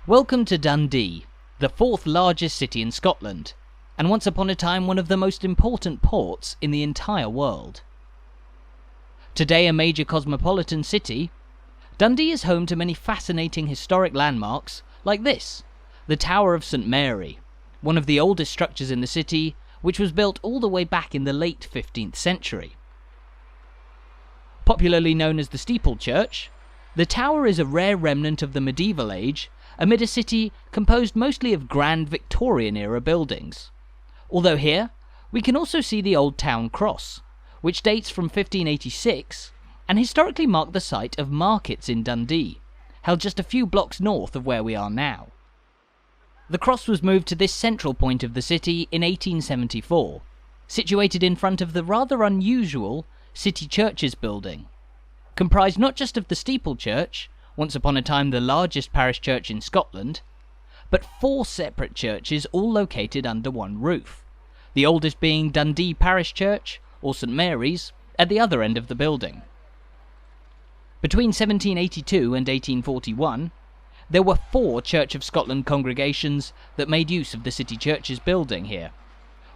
Welcome to Dundee, the fourth largest city in Scotland, and once upon a time one of the most important ports in the entire world. Today a major cosmopolitan city, Dundee is home to many fascinating historic landmarks like this, the Tower of St Mary, one of the oldest structures in the city, which was built all the way back in the late 15th century. Popularly known as the Steeple Church, the tower is a rare remnant of the medieval age amid a city composed mostly of grand Victorian-era buildings. Although here, we can also see the old town cross, which dates from 1586 and historically marked the site of markets in Dundee, held just a few blocks north of where we are now. The cross was moved to this central point of the city in 1874, situated in front of the rather unusual City Churches building, comprised not just of the Steeple Church, once upon a time the largest parish church in Scotland, but four separate churches all located under one roof, the oldest being Dundee Parish Church, or St Mary's, at the other end of the building. Between 1782 and 1841, there were four Church of Scotland congregations that made use of the City Churches building here,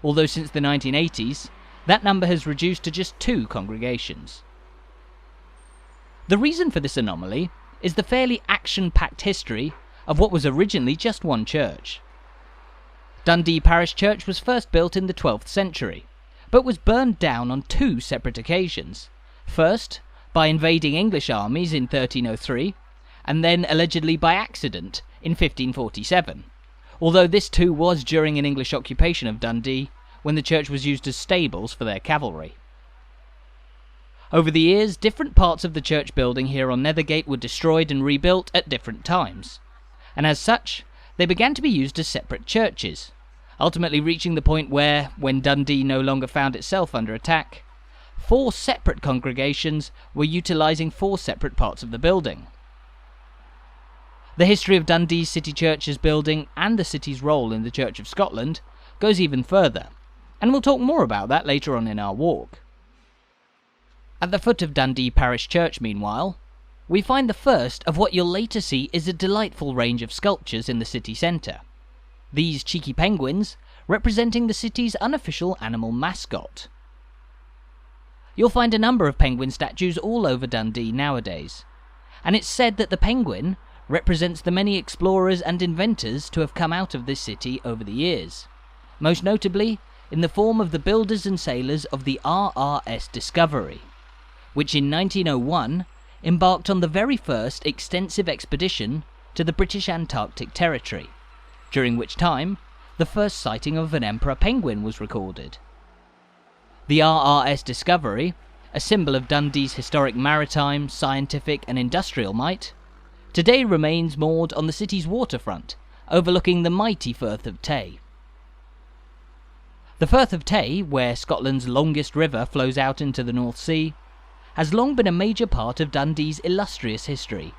although since the 1980s, that number has reduced to just two congregations. The reason for this anomaly is the fairly action-packed history of what was originally just one church. Dundee Parish Church was first built in the 12th century, but was burned down on two separate occasions, first by invading English armies in 1303, and then allegedly by accident in 1547, although this too was during an English occupation of Dundee, when the church was used as stables for their cavalry. Over the years, different parts of the church building here on Nethergate were destroyed and rebuilt at different times, and as such, they began to be used as separate churches, ultimately reaching the point where, when Dundee no longer found itself under attack, four separate congregations were utilising four separate parts of the building. The history of Dundee's City Churches building and the city's role in the Church of Scotland goes even further, and we'll talk more about that later on in our walk. At the foot of Dundee Parish Church, meanwhile, we find the first of what you'll later see is a delightful range of sculptures in the city centre. These cheeky penguins representing the city's unofficial animal mascot. You'll find a number of penguin statues all over Dundee nowadays, and it's said that the penguin represents the many explorers and inventors to have come out of this city over the years, most notably in the form of the builders and sailors of the RRS Discovery, which in 1901 embarked on the very first extensive expedition to the British Antarctic Territory, during which time the first sighting of an emperor penguin was recorded. The RRS Discovery, a symbol of Dundee's historic maritime, scientific and industrial might, today remains moored on the city's waterfront, overlooking the mighty Firth of Tay. The Firth of Tay, where Scotland's longest river flows out into the North Sea, has long been a major part of Dundee's illustrious history,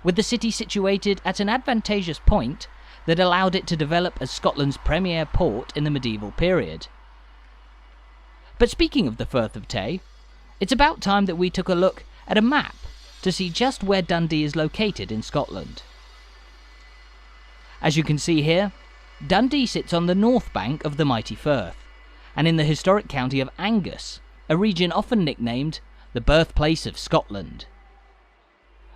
with the city situated at an advantageous point that allowed it to develop as Scotland's premier port in the medieval period. But speaking of the Firth of Tay, it's about time that we took a look at a map to see just where Dundee is located in Scotland. As you can see here, Dundee sits on the north bank of the mighty Firth, and in the historic county of Angus, a region often nicknamed the birthplace of Scotland.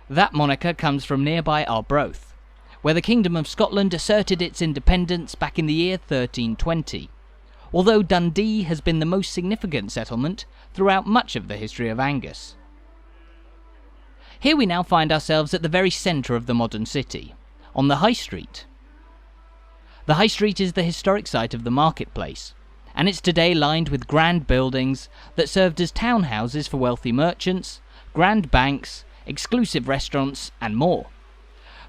That moniker comes from nearby Arbroath, where the Kingdom of Scotland asserted its independence back in the year 1320, although Dundee has been the most significant settlement throughout much of the history of Angus. Here we now find ourselves at the very centre of the modern city, on the High Street. The High Street is the historic site of the marketplace, and it's today lined with grand buildings that served as townhouses for wealthy merchants, grand banks, exclusive restaurants and more.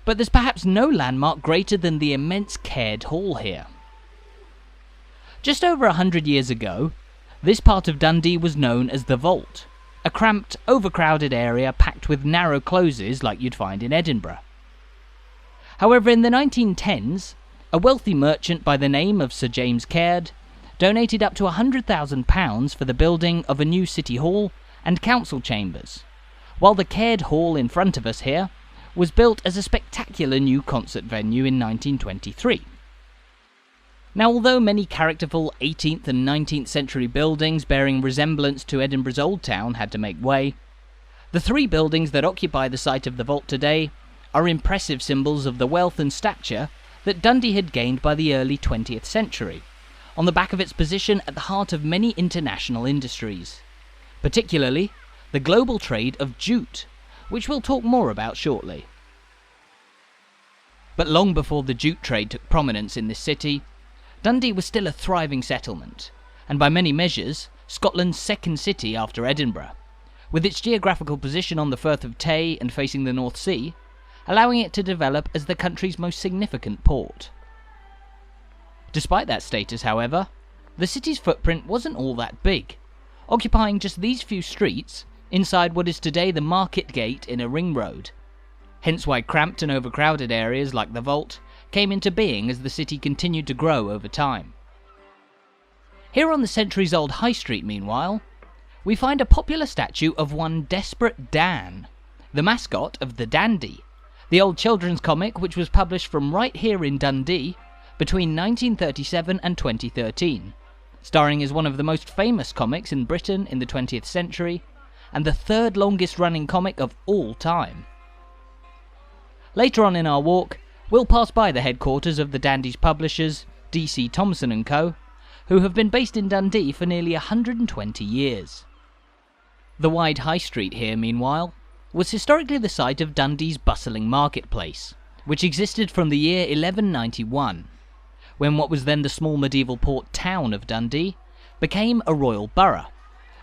But there's perhaps no landmark greater than the immense Caird Hall here. Just over 100 years ago, this part of Dundee was known as the Vault, a cramped, overcrowded area packed with narrow closes like you'd find in Edinburgh. However, in the 1910s, a wealthy merchant by the name of Sir James Caird donated up to £100,000 for the building of a new city hall and council chambers, while the Caird Hall in front of us here was built as a spectacular new concert venue in 1923. Now, although many characterful 18th and 19th century buildings bearing resemblance to Edinburgh's Old Town had to make way, the three buildings that occupy the site of the vault today are impressive symbols of the wealth and stature that Dundee had gained by the early 20th century, on the back of its position at the heart of many international industries, particularly the global trade of jute, which we'll talk more about shortly. But long before the jute trade took prominence in this city, Dundee was still a thriving settlement, and by many measures, Scotland's second city after Edinburgh, with its geographical position on the Firth of Tay and facing the North Sea, allowing it to develop as the country's most significant port. Despite that status, however, the city's footprint wasn't all that big, occupying just these few streets inside what is today the Marketgait in a ring road, hence why cramped and overcrowded areas like the Vault came into being as the city continued to grow over time. Here on the centuries-old High Street, meanwhile, we find a popular statue of one Desperate Dan, the mascot of the Dandy, the old children's comic which was published from right here in Dundee between 1937 and 2013, starring as one of the most famous comics in Britain in the 20th century, and the third longest running comic of all time. Later on in our walk, we'll pass by the headquarters of the Dandy's publishers, D.C. Thomson & Co., who have been based in Dundee for nearly 120 years. The wide High Street here, meanwhile, was historically the site of Dundee's bustling marketplace, which existed from the year 1191, when what was then the small medieval port town of Dundee became a royal borough,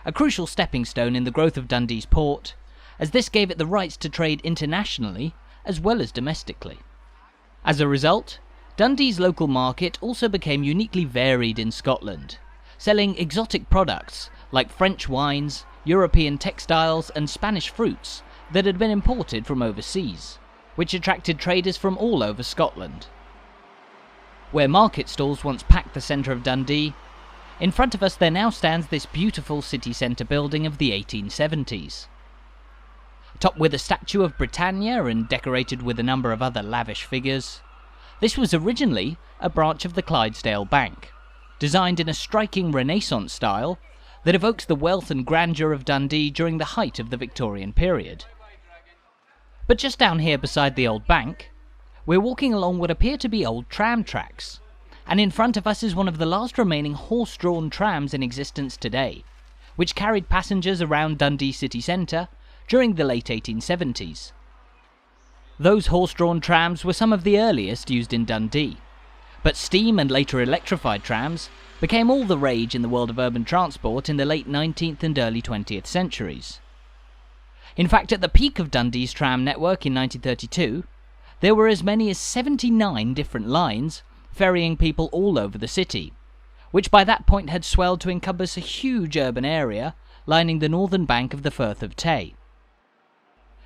a crucial stepping stone in the growth of Dundee's port, as this gave it the rights to trade internationally as well as domestically. As a result, Dundee's local market also became uniquely varied in Scotland, selling exotic products like French wines, European textiles and Spanish fruits that had been imported from overseas, which attracted traders from all over Scotland. Where market stalls once packed the centre of Dundee, in front of us there now stands this beautiful city centre building of the 1870s. Topped with a statue of Britannia and decorated with a number of other lavish figures, this was originally a branch of the Clydesdale Bank, designed in a striking Renaissance style that evokes the wealth and grandeur of Dundee during the height of the Victorian period. But just down here beside the old bank, we're walking along what appear to be old tram tracks, and in front of us is one of the last remaining horse-drawn trams in existence today, which carried passengers around Dundee city centre during the late 1870s. Those horse-drawn trams were some of the earliest used in Dundee, but steam and later electrified trams became all the rage in the world of urban transport in the late 19th and early 20th centuries. In fact, at the peak of Dundee's tram network in 1932, there were as many as 79 different lines ferrying people all over the city, which by that point had swelled to encompass a huge urban area lining the northern bank of the Firth of Tay.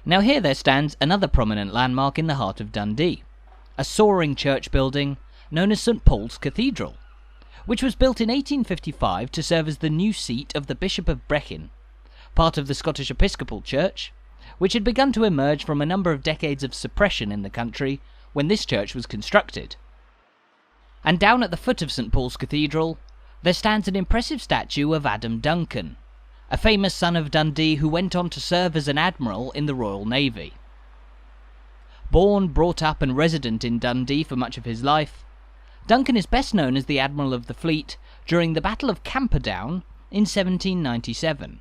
Now here there stands another prominent landmark in the heart of Dundee, a soaring church building known as St Paul's Cathedral, which was built in 1855 to serve as the new seat of the Bishop of Brechin, part of the Scottish Episcopal Church, which had begun to emerge from a number of decades of suppression in the country when this church was constructed. And down at the foot of St Paul's Cathedral, there stands an impressive statue of Adam Duncan, a famous son of Dundee who went on to serve as an admiral in the Royal Navy. Born, brought up and resident in Dundee for much of his life, Duncan is best known as the Admiral of the Fleet during the Battle of Camperdown in 1797,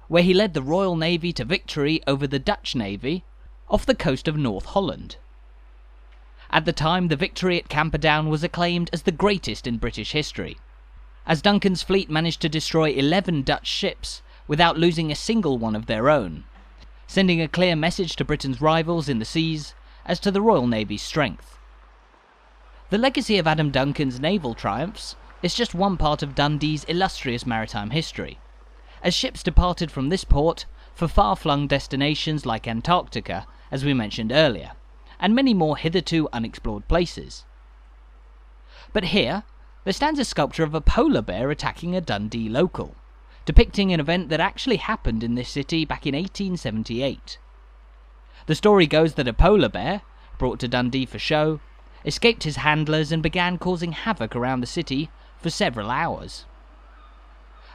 where he led the Royal Navy to victory over the Dutch Navy off the coast of North Holland. At the time, the victory at Camperdown was acclaimed as the greatest in British history, as Duncan's fleet managed to destroy 11 Dutch ships without losing a single one of their own, sending a clear message to Britain's rivals in the seas as to the Royal Navy's strength. The legacy of Adam Duncan's naval triumphs is just one part of Dundee's illustrious maritime history, as ships departed from this port for far-flung destinations like Antarctica, as we mentioned earlier, and many more hitherto unexplored places. But here, there stands a sculpture of a polar bear attacking a Dundee local, depicting an event that actually happened in this city back in 1878. The story goes that a polar bear, brought to Dundee for show, escaped his handlers and began causing havoc around the city for several hours.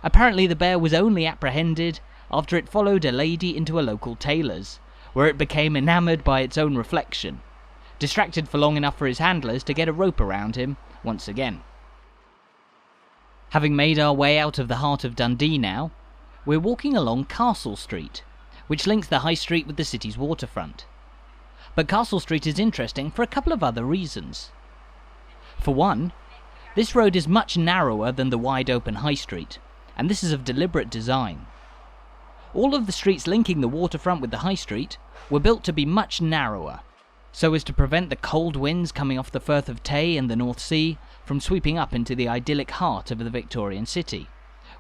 Apparently the bear was only apprehended after it followed a lady into a local tailor's, where it became enamoured by its own reflection, distracted for long enough for his handlers to get a rope around him once again. Having made our way out of the heart of Dundee now, we're walking along Castle Street, which links the High Street with the city's waterfront. But Castle Street is interesting for a couple of other reasons. For one, this road is much narrower than the wide open High Street, and this is of deliberate design. All of the streets linking the waterfront with the High Street were built to be much narrower, so as to prevent the cold winds coming off the Firth of Tay and the North Sea from sweeping up into the idyllic heart of the Victorian city,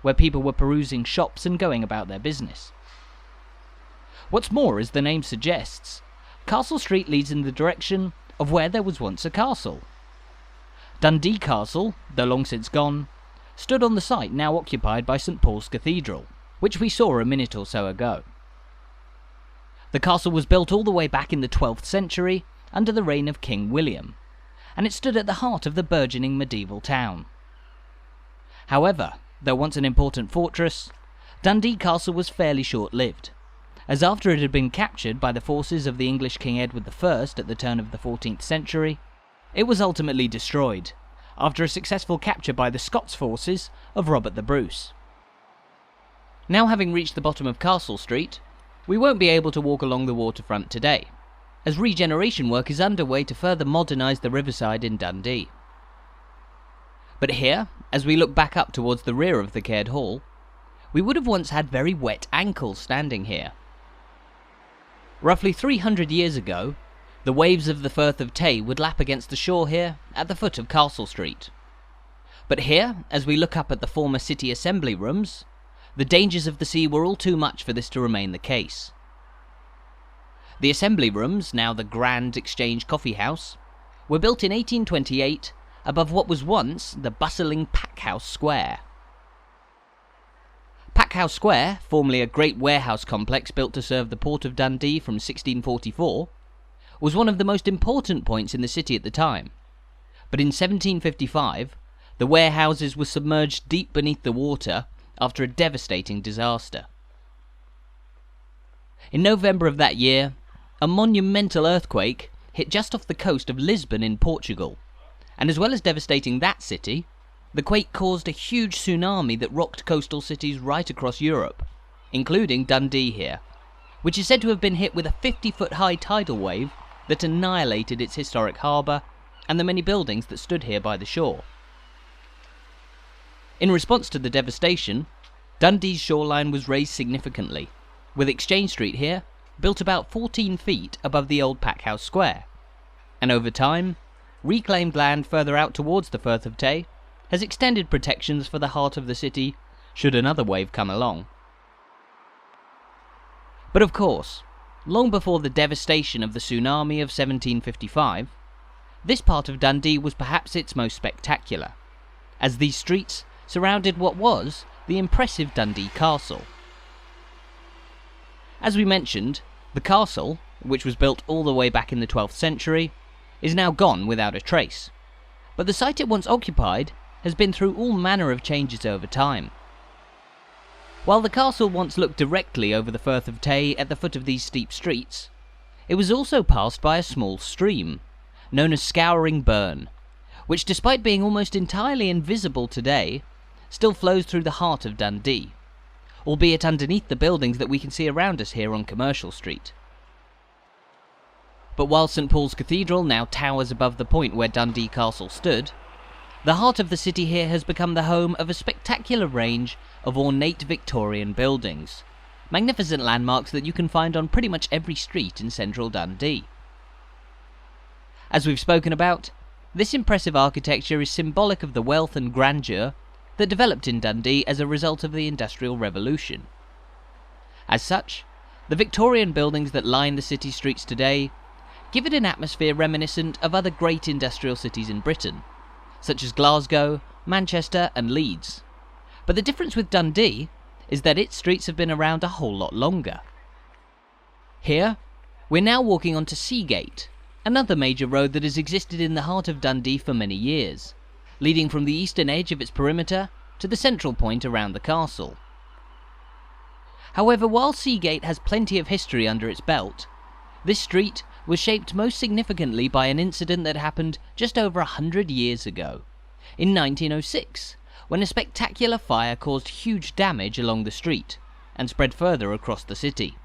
where people were perusing shops and going about their business. What's more, as the name suggests, Castle Street leads in the direction of where there was once a castle. Dundee Castle, though long since gone, stood on the site now occupied by St Paul's Cathedral, which we saw a minute or so ago. The castle was built all the way back in the 12th century under the reign of King William, and it stood at the heart of the burgeoning medieval town. However, though once an important fortress, Dundee Castle was fairly short-lived, as after it had been captured by the forces of the English King Edward I at the turn of the 14th century, it was ultimately destroyed, after a successful capture by the Scots forces of Robert the Bruce. Now having reached the bottom of Castle Street, we won't be able to walk along the waterfront today, as regeneration work is underway to further modernise the riverside in Dundee. But here, as we look back up towards the rear of the Caird Hall, we would have once had very wet ankles standing here. Roughly 300 years ago, the waves of the Firth of Tay would lap against the shore here at the foot of Castle Street. But here, as we look up at the former city assembly rooms, the dangers of the sea were all too much for this to remain the case. The assembly rooms, now the Grand Exchange Coffee House, were built in 1828 above what was once the bustling Packhouse Square. Packhouse Square, formerly a great warehouse complex built to serve the port of Dundee from 1644, was one of the most important points in the city at the time. But in 1755, the warehouses were submerged deep beneath the water after a devastating disaster. In November of that year, a monumental earthquake hit just off the coast of Lisbon in Portugal, and as well as devastating that city, the quake caused a huge tsunami that rocked coastal cities right across Europe, including Dundee here, which is said to have been hit with a 50-foot high tidal wave that annihilated its historic harbour and the many buildings that stood here by the shore. In response to the devastation, Dundee's shoreline was raised significantly, with Exchange Street here built about 14 feet above the old Packhouse Square, and over time, reclaimed land further out towards the Firth of Tay has extended protections for the heart of the city should another wave come along. But of course, long before the devastation of the tsunami of 1755, this part of Dundee was perhaps its most spectacular, as these streets surrounded what was the impressive Dundee Castle. As we mentioned, the castle, which was built all the way back in the 12th century, is now gone without a trace, but the site it once occupied has been through all manner of changes over time. While the castle once looked directly over the Firth of Tay at the foot of these steep streets, it was also passed by a small stream, known as Scouring Burn, which despite being almost entirely invisible today, still flows through the heart of Dundee, albeit underneath the buildings that we can see around us here on Commercial Street. But while St Paul's Cathedral now towers above the point where Dundee Castle stood, the heart of the city here has become the home of a spectacular range of ornate Victorian buildings, magnificent landmarks that you can find on pretty much every street in central Dundee. As we've spoken about, this impressive architecture is symbolic of the wealth and grandeur that developed in Dundee as a result of the Industrial Revolution. As such, the Victorian buildings that line the city streets today give it an atmosphere reminiscent of other great industrial cities in Britain, such as Glasgow, Manchester and Leeds. But the difference with Dundee is that its streets have been around a whole lot longer. Here, We're now walking onto Seagate, another major road that has existed in the heart of Dundee for many years, leading from the eastern edge of its perimeter to the central point around the castle. However, while Seagate has plenty of history under its belt, this street was shaped most significantly by an incident that happened just over 100 years ago, in 1906, when a spectacular fire caused huge damage along the street and spread further across the city.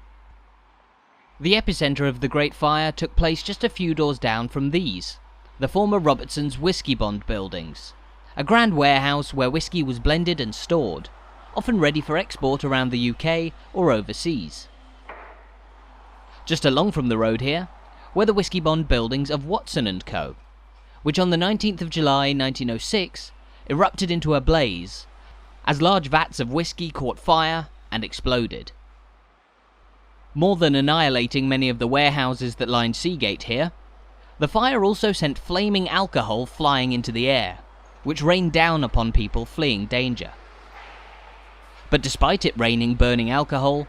The epicentre of the Great Fire took place just a few doors down from these, the former Robertson's Whisky Bond buildings, a grand warehouse where whisky was blended and stored, often ready for export around the UK or overseas. Just along from the road here were the Whisky Bond buildings of Watson & Co., which on the 19th of July 1906 erupted into a blaze as large vats of whisky caught fire and exploded. More than annihilating many of the warehouses that lined Seagate here, the fire also sent flaming alcohol flying into the air, which rained down upon people fleeing danger. But despite it raining burning alcohol,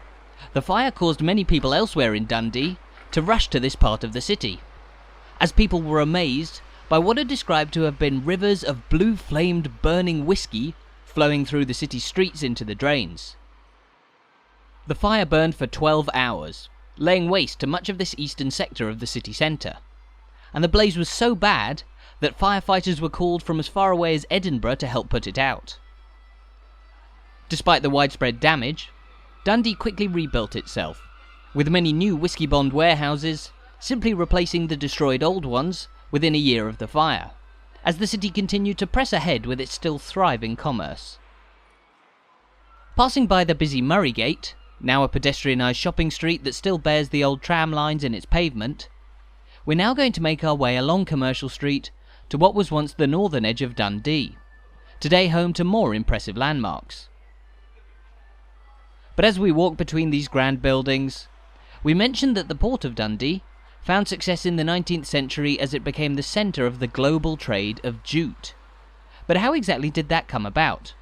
the fire caused many people elsewhere in Dundee to rush to this part of the city, as people were amazed by what are described to have been rivers of blue-flamed burning whisky flowing through the city streets into the drains. The fire burned for 12 hours, laying waste to much of this eastern sector of the city centre, and the blaze was so bad that firefighters were called from as far away as Edinburgh to help put it out. Despite the widespread damage, Dundee quickly rebuilt itself, with many new Whisky Bond warehouses simply replacing the destroyed old ones within a year of the fire, as the city continued to press ahead with its still thriving commerce. Passing by the busy Murraygate, now a pedestrianised shopping street that still bears the old tram lines in its pavement, we're now going to make our way along Commercial Street to what was once the northern edge of Dundee, today home to more impressive landmarks. But as we walk between these grand buildings, we mentioned that the port of Dundee found success in the 19th century as it became the centre of the global trade of jute. But how exactly did that come about?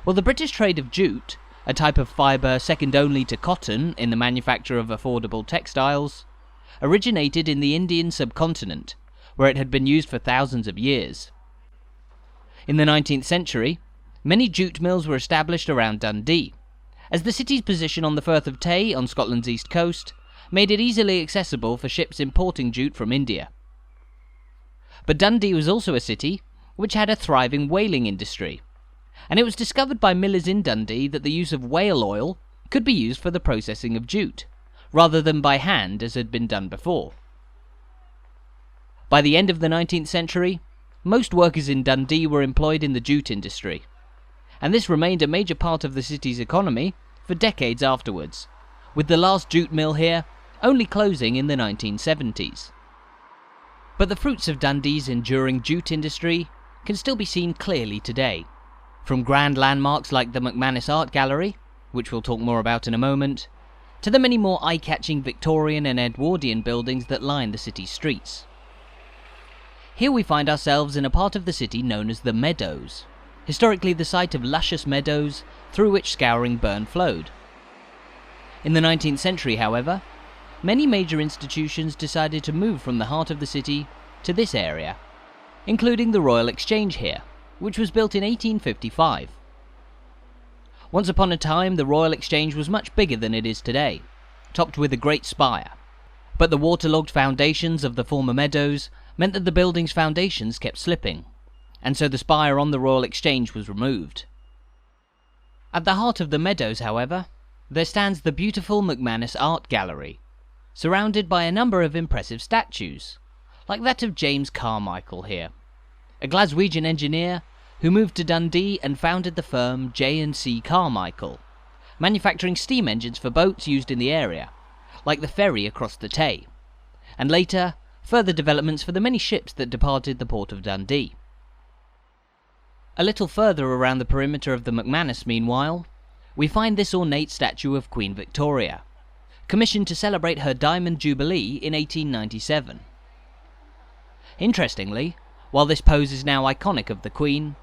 Well, the British trade of jute, a type of fibre second only to cotton in the manufacture of affordable textiles, originated in the Indian subcontinent, where it had been used for thousands of years. In the 19th century, many jute mills were established around Dundee, as the city's position on the Firth of Tay on Scotland's east coast made it easily accessible for ships importing jute from India. But Dundee was also a city which had a thriving whaling industry, and it was discovered by millers in Dundee that the use of whale oil could be used for the processing of jute, rather than by hand as had been done before. By the end of the 19th century, most workers in Dundee were employed in the jute industry, and this remained a major part of the city's economy for decades afterwards, with the last jute mill here only closing in the 1970s. But the fruits of Dundee's enduring jute industry can still be seen clearly today, from grand landmarks like the McManus Art Gallery, which we'll talk more about in a moment, to the many more eye-catching Victorian and Edwardian buildings that line the city's streets. Here we find ourselves in a part of the city known as the Meadows, historically the site of luscious meadows through which scouring burn flowed. In the 19th century, however, many major institutions decided to move from the heart of the city to this area, including the Royal Exchange here, which was built in 1855. Once upon a time, the Royal Exchange was much bigger than it is today, topped with a great spire, but the waterlogged foundations of the former meadows meant that the building's foundations kept slipping, and so the spire on the Royal Exchange was removed. At the heart of the meadows, however, there stands the beautiful McManus Art Gallery, surrounded by a number of impressive statues, like that of James Carmichael here, a Glaswegian engineer who moved to Dundee and founded the firm J&C Carmichael, manufacturing steam engines for boats used in the area, like the ferry across the Tay, and later, further developments for the many ships that departed the port of Dundee. A little further around the perimeter of the McManus, meanwhile, we find this ornate statue of Queen Victoria, commissioned to celebrate her Diamond Jubilee in 1897. Interestingly, while this pose is now iconic of the Queen,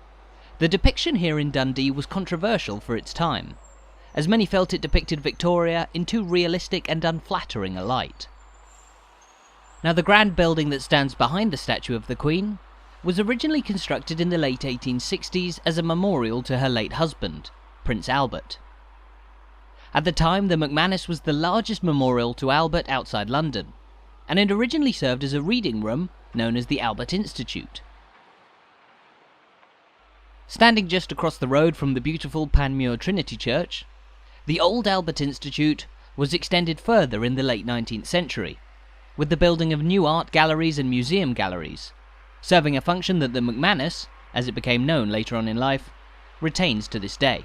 the depiction here in Dundee was controversial for its time, as many felt it depicted Victoria in too realistic and unflattering a light. Now, the grand building that stands behind the statue of the Queen was originally constructed in the late 1860s as a memorial to her late husband, Prince Albert. At the time, the McManus was the largest memorial to Albert outside London, and it originally served as a reading room known as the Albert Institute. Standing just across the road from the beautiful Panmure Trinity Church, the old Albert Institute was extended further in the late 19th century, with the building of new art galleries and museum galleries, serving a function that the McManus, as it became known later on in life, retains to this day.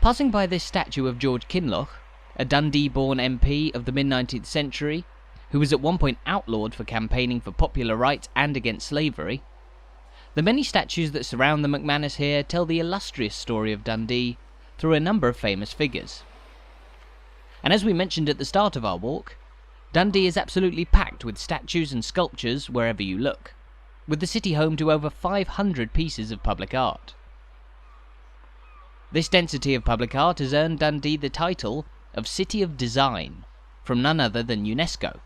Passing by this statue of George Kinloch, a Dundee-born MP of the mid-19th century, who was at one point outlawed for campaigning for popular rights and against slavery, the many statues that surround the McManus here tell the illustrious story of Dundee through a number of famous figures. And as we mentioned at the start of our walk, Dundee is absolutely packed with statues and sculptures wherever you look, with the city home to over 500 pieces of public art. This density of public art has earned Dundee the title of City of Design from none other than UNESCO,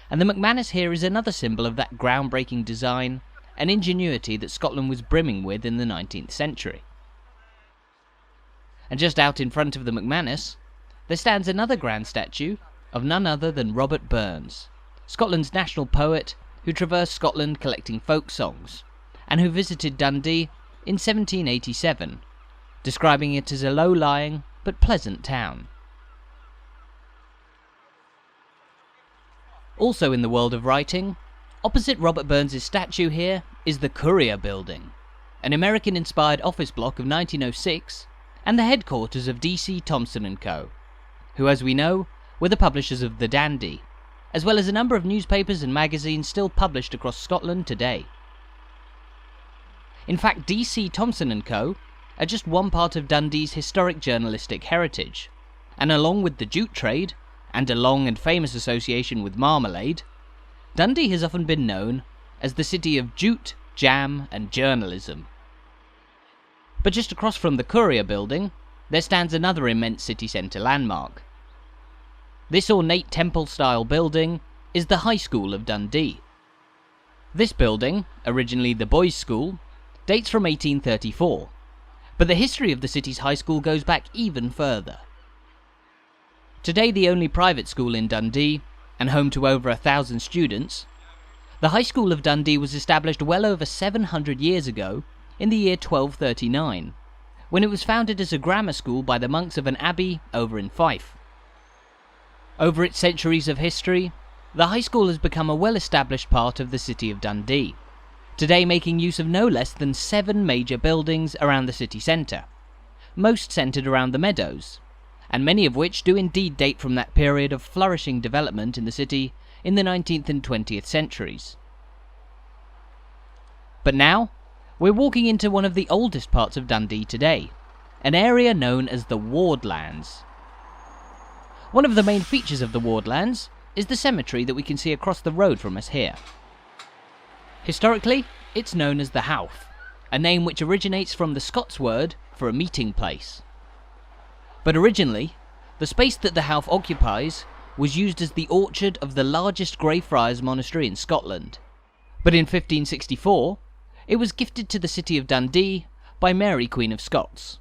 and the McManus here is another symbol of that groundbreaking design and ingenuity that Scotland was brimming with in the 19th century. And just out in front of the McManus, there stands another grand statue of none other than Robert Burns, Scotland's national poet who traversed Scotland collecting folk songs, and who visited Dundee in 1787, describing it as a low-lying but pleasant town. Also in the world of writing, opposite Robert Burns' statue here is the Courier Building, an American-inspired office block of 1906 and the headquarters of D.C. Thomson & Co., who, as we know, were the publishers of the Dandy, as well as a number of newspapers and magazines still published across Scotland today. In fact, D.C. Thomson & Co. are just one part of Dundee's historic journalistic heritage, and along with the jute trade, and a long and famous association with marmalade, Dundee has often been known as the city of jute, jam and journalism. But just across from the Courier Building, there stands another immense city centre landmark. This ornate temple-style building is the High School of Dundee. This building, originally the boys' school, dates from 1834, but the history of the city's high school goes back even further. Today the only private school in Dundee, and home to over 1,000 students, the High School of Dundee was established well over 700 years ago in the year 1239, when it was founded as a grammar school by the monks of an abbey over in Fife. Over its centuries of history, the high school has become a well-established part of the city of Dundee, today making use of no less than 7 major buildings around the city centre, most centred around the meadows, and many of which do indeed date from that period of flourishing development in the city in the 19th and 20th centuries. But now, we're walking into one of the oldest parts of Dundee today, an area known as the Wardlands. One of the main features of the Wardlands is the cemetery that we can see across the road from us here. Historically, it's known as the Howff, a name which originates from the Scots word for a meeting place. But originally, the space that the Howff occupies was used as the orchard of the largest Grey Friars monastery in Scotland. But in 1564, it was gifted to the city of Dundee by Mary, Queen of Scots.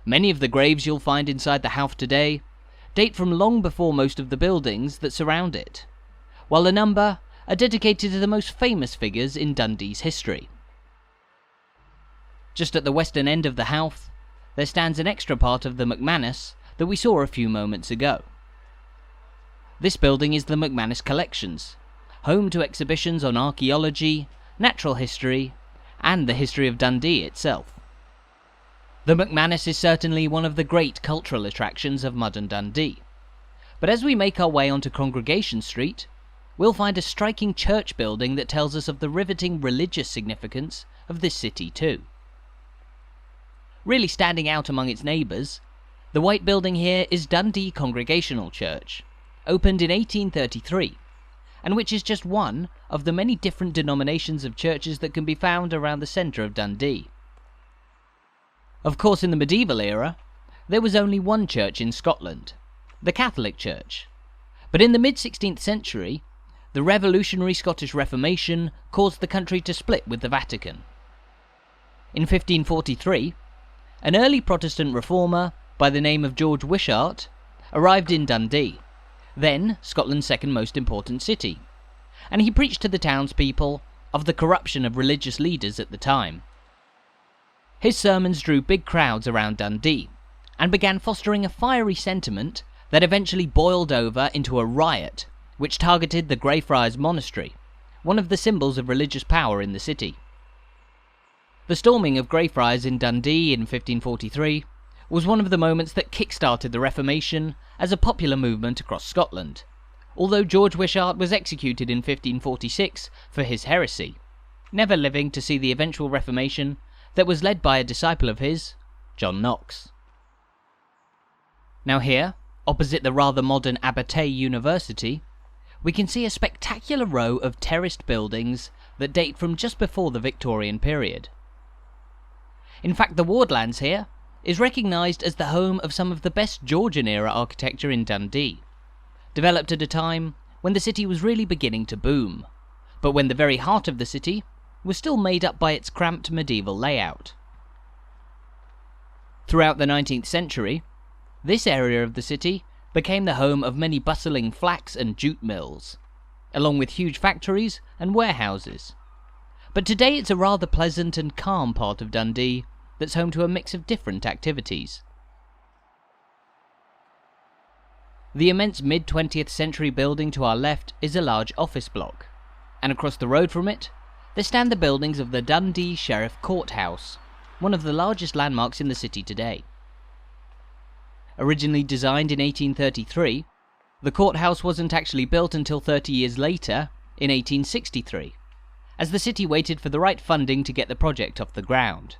Many of the graves you'll find inside the Howff today date from long before most of the buildings that surround it, while a number are dedicated to the most famous figures in Dundee's history. Just at the western end of the Howff, there stands an extra part of the McManus that we saw a few moments ago. This building is the McManus Collections, home to exhibitions on archaeology, natural history, and the history of Dundee itself. The McManus is certainly one of the great cultural attractions of modern Dundee, but as we make our way onto Congregation Street, we'll find a striking church building that tells us of the riveting religious significance of this city too. Really standing out among its neighbours, the white building here is Dundee Congregational Church, opened in 1833, and which is just one of the many different denominations of churches that can be found around the centre of Dundee. Of course, in the medieval era, there was only one church in Scotland, the Catholic Church. But in the mid-16th century, the revolutionary Scottish Reformation caused the country to split with the Vatican. In 1543, an early Protestant reformer by the name of George Wishart arrived in Dundee, then Scotland's second most important city, and he preached to the townspeople of the corruption of religious leaders at the time. His sermons drew big crowds around Dundee, and began fostering a fiery sentiment that eventually boiled over into a riot which targeted the Greyfriars Monastery, one of the symbols of religious power in the city. The storming of Greyfriars in Dundee in 1543 was one of the moments that kick-started the Reformation as a popular movement across Scotland, although George Wishart was executed in 1546 for his heresy, never living to see the eventual Reformation that was led by a disciple of his, John Knox. Now here, opposite the rather modern Abertay University, we can see a spectacular row of terraced buildings that date from just before the Victorian period. In fact, the Wardlands here is recognised as the home of some of the best Georgian-era architecture in Dundee, developed at a time when the city was really beginning to boom, but when the very heart of the city was still made up by its cramped medieval layout. Throughout the 19th century, this area of the city became the home of many bustling flax and jute mills, along with huge factories and warehouses. But today it's a rather pleasant and calm part of Dundee that's home to a mix of different activities. The immense mid-20th century building to our left is a large office block, and across the road from it, there stand the buildings of the Dundee Sheriff Courthouse, one of the largest landmarks in the city today. Originally designed in 1833, the courthouse wasn't actually built until 30 years later, in 1863, as the city waited for the right funding to get the project off the ground.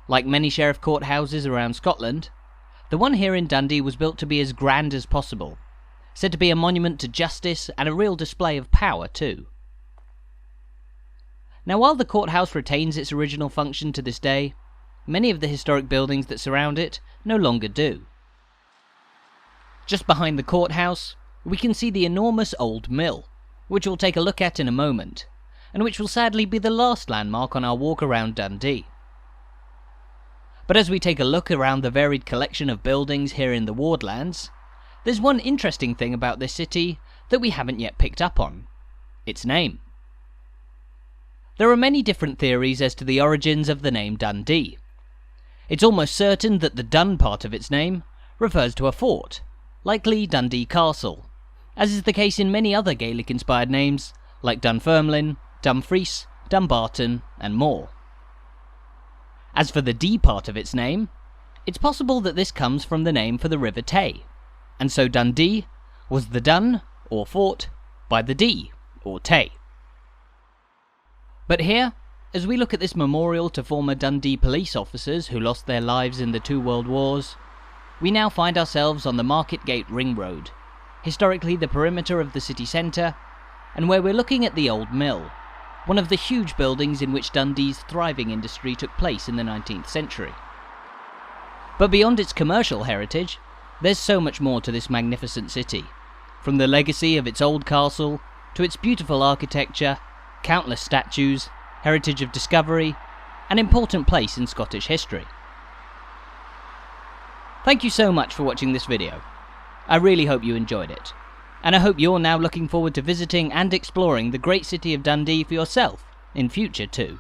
Like many sheriff courthouses around Scotland, the one here in Dundee was built to be as grand as possible, said to be a monument to justice and a real display of power too. Now, while the courthouse retains its original function to this day, many of the historic buildings that surround it no longer do. Just behind the courthouse, we can see the enormous Old Mill, which we'll take a look at in a moment, and which will sadly be the last landmark on our walk around Dundee. But as we take a look around the varied collection of buildings here in the Wardlands, there's one interesting thing about this city that we haven't yet picked up on: its name. There are many different theories as to the origins of the name Dundee. It's almost certain that the Dun part of its name refers to a fort, likely Dundee Castle, as is the case in many other Gaelic-inspired names like Dunfermline, Dumfries, Dumbarton, and more. As for the D part of its name, it's possible that this comes from the name for the River Tay, and so Dundee was the Dun, or fort, by the Dee, or Tay. But here, as we look at this memorial to former Dundee police officers who lost their lives in the 2 World Wars, we now find ourselves on the Marketgait Ring Road, historically the perimeter of the city centre, and where we're looking at the Old Mill, one of the huge buildings in which Dundee's thriving industry took place in the 19th century. But beyond its commercial heritage, there's so much more to this magnificent city, from the legacy of its old castle to its beautiful architecture, countless statues, heritage of discovery, an important place in Scottish history. Thank you so much for watching this video. I really hope you enjoyed it, and I hope you're now looking forward to visiting and exploring the great city of Dundee for yourself in future too.